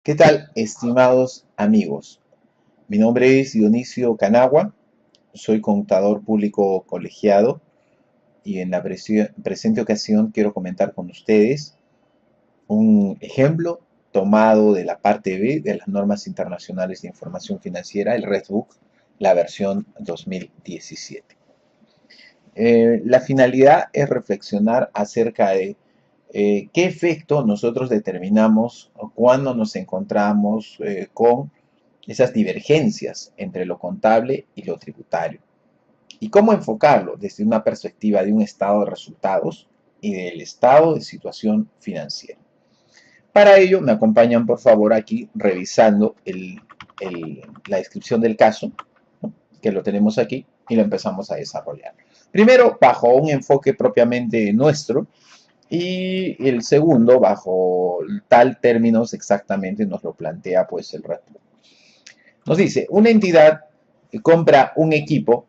¿Qué tal, estimados amigos? Mi nombre es Dionisio Canagua, soy contador público colegiado y en la presente ocasión quiero comentar con ustedes un ejemplo tomado de la parte B de las normas internacionales de información financiera, el Red Book, la versión 2017. La finalidad es reflexionar acerca de qué efecto nosotros determinamos cuando nos encontramos con esas divergencias entre lo contable y lo tributario. Y cómo enfocarlo desde una perspectiva de un estado de resultados y del estado de situación financiera. Para ello, me acompañan por favor aquí revisando la descripción del caso, ¿no? Que lo tenemos aquí y lo empezamos a desarrollar. Primero, bajo un enfoque propiamente nuestro, y el segundo, bajo tal términos exactamente, nos lo plantea pues el resto. Nos dice, una entidad compra un equipo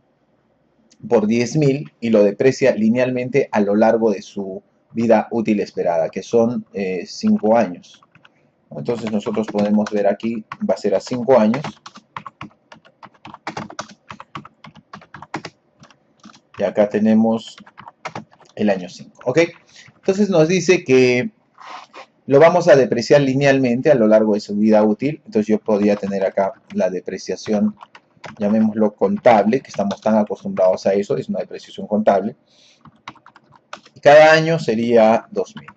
por 10.000 y lo deprecia linealmente a lo largo de su vida útil esperada, que son 5 años. Entonces nosotros podemos ver aquí, va a ser a 5 años. Y acá tenemos el año 5. ¿Ok? Entonces nos dice que lo vamos a depreciar linealmente a lo largo de su vida útil. Entonces yo podría tener acá la depreciación, llamémoslo contable, que estamos tan acostumbrados a eso, es una depreciación contable. Y cada año sería 2.000.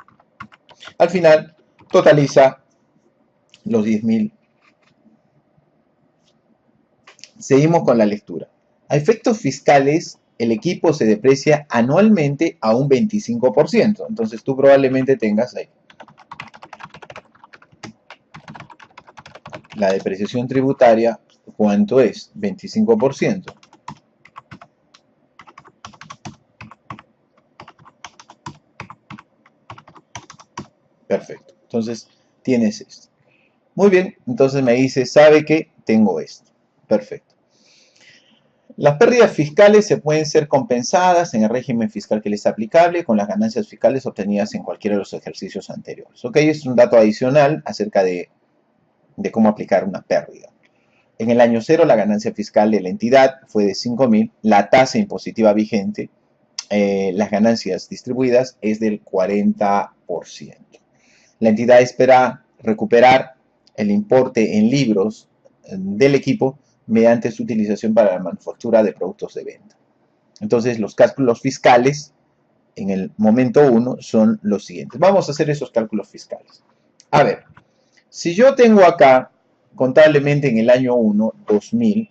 Al final totaliza los 10.000. Seguimos con la lectura. A efectos fiscales, el equipo se deprecia anualmente a un 25%. Entonces tú probablemente tengas ahí la depreciación tributaria. ¿Cuánto es? 25%. Perfecto. Entonces tienes esto. Muy bien. Entonces me dice, ¿sabe qué? Tengo esto. Perfecto. Las pérdidas fiscales se pueden ser compensadas en el régimen fiscal que les es aplicable con las ganancias fiscales obtenidas en cualquiera de los ejercicios anteriores. Ok, es un dato adicional acerca de cómo aplicar una pérdida. En el año cero, la ganancia fiscal de la entidad fue de 5.000, la tasa impositiva vigente, las ganancias distribuidas es del 40%. La entidad espera recuperar el importe en libros del equipo mediante su utilización para la manufactura de productos de venta. Entonces, los cálculos fiscales en el momento 1 son los siguientes. Vamos a hacer esos cálculos fiscales. A ver, si yo tengo acá contablemente en el año 1, 2.000,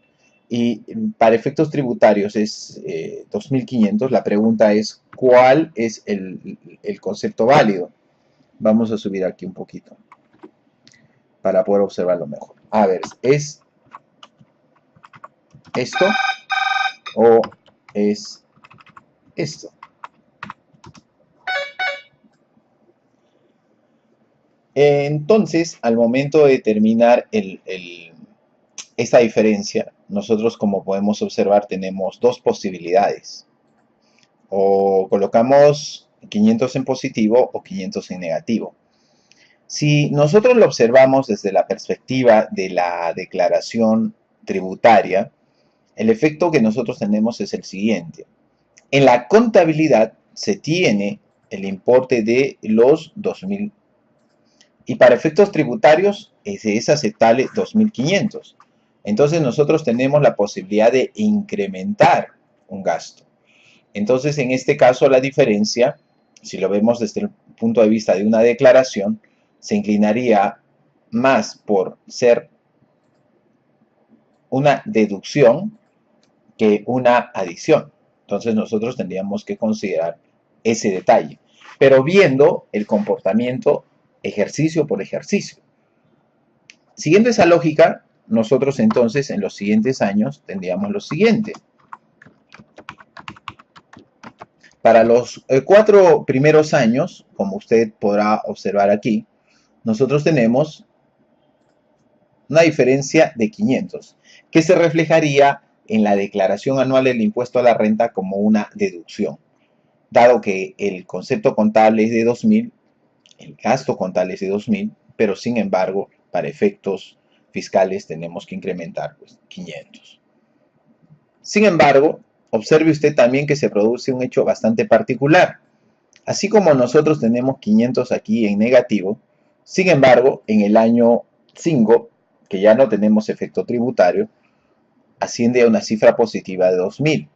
y para efectos tributarios es 2.500, la pregunta es, ¿cuál es el concepto válido? Vamos a subir aquí un poquito para poder observarlo mejor. A ver, ¿es esto o es esto? Entonces, al momento de determinar esta diferencia, nosotros como podemos observar tenemos dos posibilidades. O colocamos 500 en positivo o 500 en negativo. Si nosotros lo observamos desde la perspectiva de la declaración tributaria, el efecto que nosotros tenemos es el siguiente. En la contabilidad se tiene el importe de los 2.000 y para efectos tributarios es aceptable 2.500. Entonces nosotros tenemos la posibilidad de incrementar un gasto. Entonces, en este caso, la diferencia, si lo vemos desde el punto de vista de una declaración, se inclinaría más por ser una deducción que una adición. Entonces, nosotros tendríamos que considerar ese detalle, pero viendo el comportamiento ejercicio por ejercicio. Siguiendo esa lógica, nosotros entonces en los siguientes años tendríamos lo siguiente. Para los 4 primeros años, como usted podrá observar aquí, nosotros tenemos una diferencia de 500, que se reflejaría en la declaración anual del impuesto a la renta como una deducción. Dado que el concepto contable es de 2.000, el gasto contable es de 2.000, pero sin embargo para efectos fiscales tenemos que incrementar pues, 500. Sin embargo, observe usted también que se produce un hecho bastante particular. Así como nosotros tenemos 500 aquí en negativo, sin embargo, en el año 5, que ya no tenemos efecto tributario, asciende a una cifra positiva de 2000,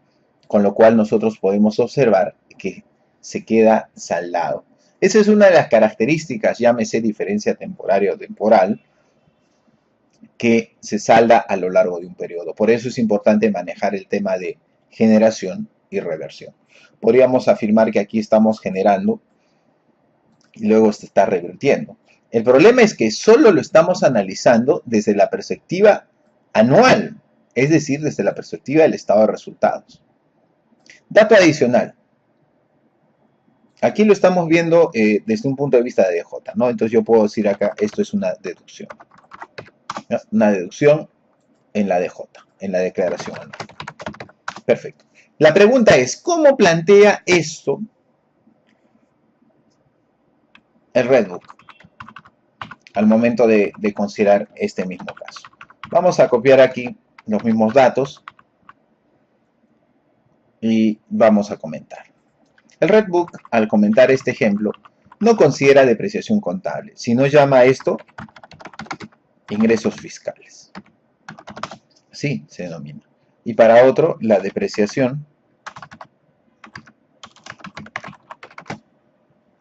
con lo cual nosotros podemos observar que se queda saldado. Esa es una de las características, llámese diferencia temporaria o temporal, que se salda a lo largo de un periodo. Por eso es importante manejar el tema de generación y reversión. Podríamos afirmar que aquí estamos generando y luego se está revirtiendo. El problema es que solo lo estamos analizando desde la perspectiva anual, es decir, desde la perspectiva del estado de resultados. Dato adicional. Aquí lo estamos viendo desde un punto de vista de DJ, ¿no? Entonces yo puedo decir acá, esto es una deducción. ¿No? Una deducción en la DJ, en la declaración anual. Perfecto. La pregunta es, ¿cómo plantea esto el Redbook al momento de considerar este mismo caso? Vamos a copiar aquí los mismos datos y vamos a comentar. El Redbook, al comentar este ejemplo, no considera depreciación contable, sino llama a esto ingresos fiscales. Así se denomina. Y para otro, la depreciación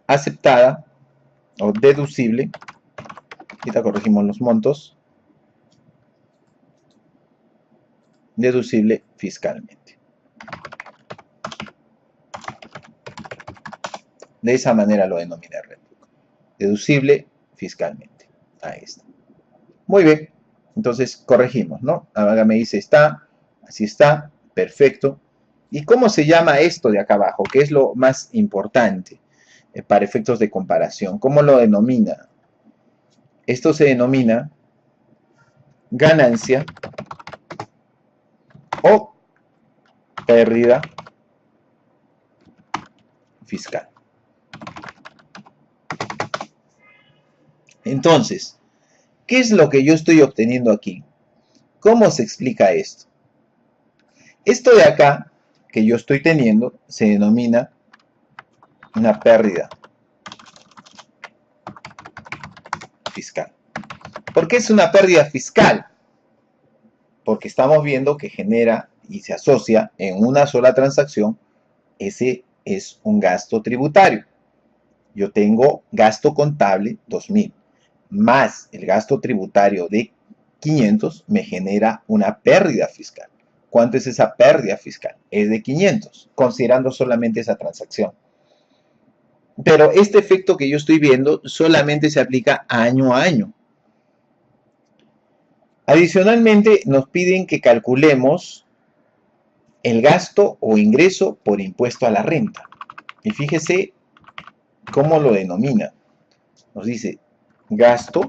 aceptada o deducible, ahorita corregimos los montos, deducible fiscalmente. De esa manera lo denomina el Redbook. Deducible fiscalmente. Ahí está. Muy bien. Entonces corregimos, ¿no? Ahora me dice está, así está, perfecto. ¿Y cómo se llama esto de acá abajo? Que es lo más importante para efectos de comparación. ¿Cómo lo denomina? Esto se denomina ganancia o pérdida fiscal. Entonces, ¿qué es lo que yo estoy obteniendo aquí? ¿Cómo se explica esto? Esto de acá que yo estoy teniendo se denomina una pérdida fiscal. ¿Por qué es una pérdida fiscal? Porque estamos viendo que genera y se asocia en una sola transacción, ese es un gasto tributario. Yo tengo gasto contable 2000 más el gasto tributario de 500 me genera una pérdida fiscal. ¿Cuánto es esa pérdida fiscal? Es de 500, considerando solamente esa transacción. Pero este efecto que yo estoy viendo solamente se aplica año a año. Adicionalmente, nos piden que calculemos el gasto o ingreso por impuesto a la renta. Y fíjese cómo lo denomina. Nos dice gasto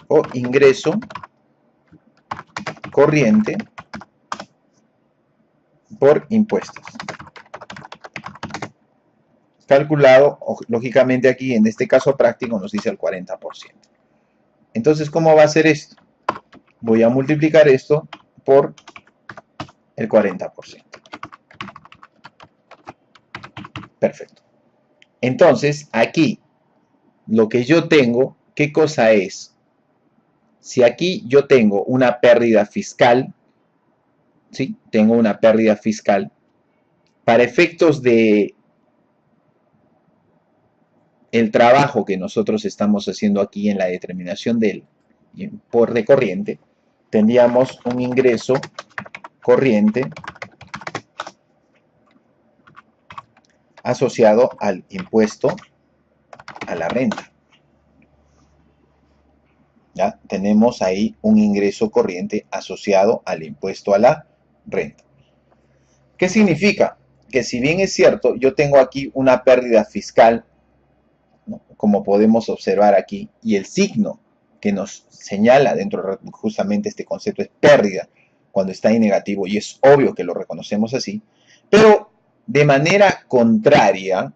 o ingreso corriente por impuestos. Calculado, lógicamente aquí en este caso práctico nos dice el 40%. Entonces, ¿cómo va a ser esto? Voy a multiplicar esto por el 40%. Perfecto. Entonces, aquí, lo que yo tengo, ¿qué cosa es? Si aquí yo tengo una pérdida fiscal, ¿sí? Tengo una pérdida fiscal, para efectos de el trabajo que nosotros estamos haciendo aquí en la determinación del importe corriente, tendríamos un ingreso corriente asociado al impuesto a la renta. ¿Ya? Tenemos ahí un ingreso corriente asociado al impuesto a la renta. ¿Qué significa? Que si bien es cierto, yo tengo aquí una pérdida fiscal, ¿no? Como podemos observar aquí, y el signo que nos señala dentro de justamente este concepto es pérdida cuando está en negativo, y es obvio que lo reconocemos así, pero de manera contraria,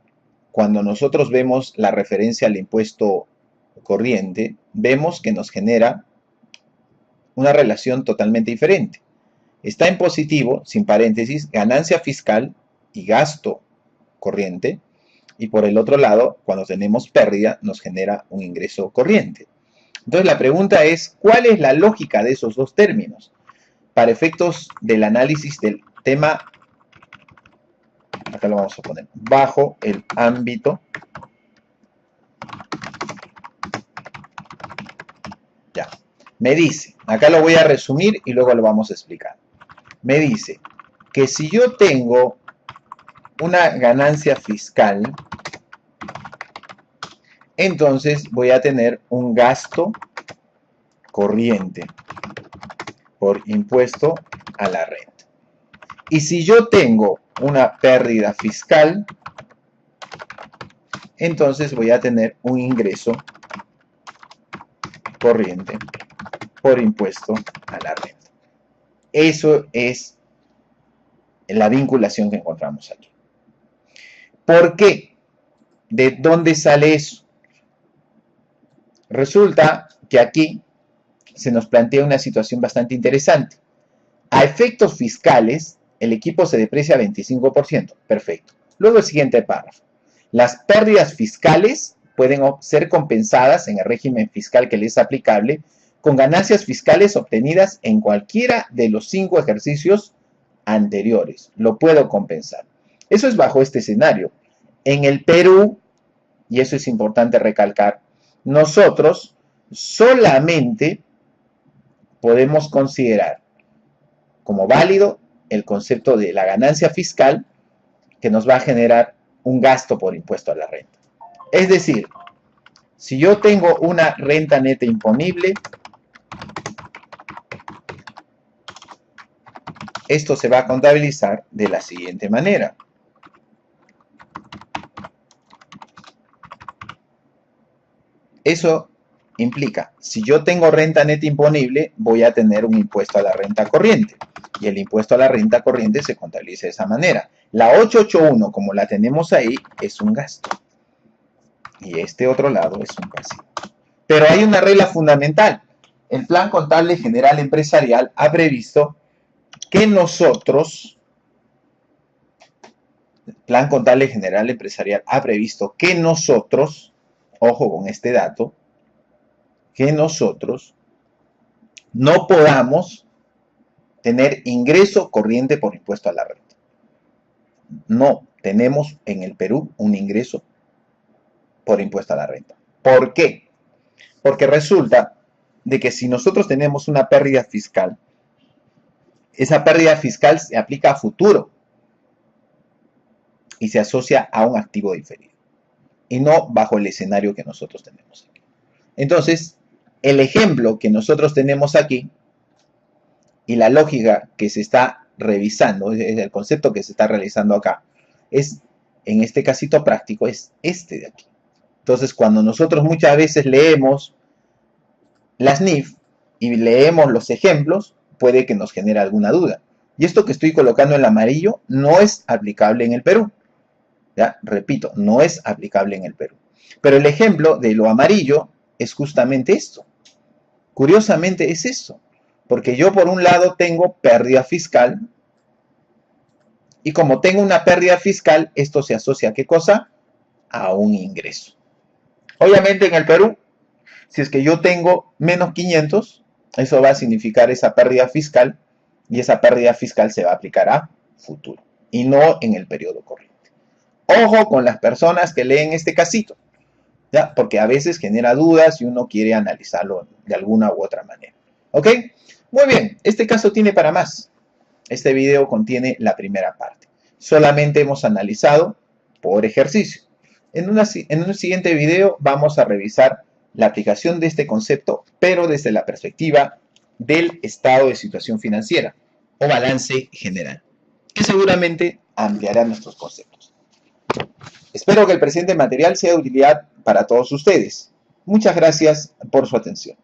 cuando nosotros vemos la referencia al impuesto corriente, vemos que nos genera una relación totalmente diferente. Está en positivo, sin paréntesis, ganancia fiscal y gasto corriente. Y por el otro lado, cuando tenemos pérdida, nos genera un ingreso corriente. Entonces la pregunta es, ¿cuál es la lógica de esos dos términos? Para efectos del análisis del tema, acá lo vamos a poner, bajo el ámbito, ya, me dice, acá lo voy a resumir y luego lo vamos a explicar. Me dice que si yo tengo una ganancia fiscal, entonces voy a tener un gasto corriente por impuesto a la renta. Y si yo tengo una pérdida fiscal, entonces voy a tener un ingreso corriente por impuesto a la renta. Eso es la vinculación que encontramos aquí. ¿Por qué? ¿De dónde sale eso? Resulta que aquí se nos plantea una situación bastante interesante. A efectos fiscales, el equipo se deprecia 25%. Perfecto. Luego el siguiente párrafo. Las pérdidas fiscales pueden ser compensadas en el régimen fiscal que les es aplicable con ganancias fiscales obtenidas en cualquiera de los 5 ejercicios anteriores. Lo puedo compensar. Eso es bajo este escenario. En el Perú, y eso es importante recalcar, nosotros solamente podemos considerar como válido el concepto de la ganancia fiscal que nos va a generar un gasto por impuesto a la renta. Es decir, si yo tengo una renta neta imponible, esto se va a contabilizar de la siguiente manera. Eso implica, si yo tengo renta neta imponible, voy a tener un impuesto a la renta corriente. Y el impuesto a la renta corriente se contabiliza de esa manera. La 881, como la tenemos ahí, es un gasto. Y este otro lado es un pasivo. Pero hay una regla fundamental. El Plan Contable General Empresarial ha previsto que nosotros, Plan Contable General Empresarial ha previsto que nosotros, ojo con este dato, que nosotros no podamos tener ingreso corriente por impuesto a la renta. No tenemos en el Perú un ingreso por impuesto a la renta. ¿Por qué? Porque resulta de que si nosotros tenemos una pérdida fiscal, esa pérdida fiscal se aplica a futuro y se asocia a un activo diferido y no bajo el escenario que nosotros tenemos aquí. Entonces, el ejemplo que nosotros tenemos aquí y la lógica que se está revisando, el concepto que se está realizando acá, es, en este casito práctico, es este de aquí. Entonces, cuando nosotros muchas veces leemos las NIF y leemos los ejemplos, puede que nos genere alguna duda. Y esto que estoy colocando en amarillo no es aplicable en el Perú. ¿Ya? Repito, no es aplicable en el Perú. Pero el ejemplo de lo amarillo es justamente esto. Curiosamente es eso. Porque yo por un lado tengo pérdida fiscal. Y como tengo una pérdida fiscal, esto se asocia ¿a qué cosa? A un ingreso. Obviamente en el Perú, si es que yo tengo menos 500, eso va a significar esa pérdida fiscal. Y esa pérdida fiscal se va a aplicar a futuro. Y no en el periodo corriente. Ojo con las personas que leen este casito, ¿ya? Porque a veces genera dudas y uno quiere analizarlo de alguna u otra manera. ¿Ok? Muy bien, este caso tiene para más. Este video contiene la primera parte. Solamente hemos analizado por ejercicio. En un siguiente video vamos a revisar la aplicación de este concepto, pero desde la perspectiva del estado de situación financiera o balance general, que seguramente ampliará nuestros conceptos. Espero que el presente material sea de utilidad para todos ustedes. Muchas gracias por su atención.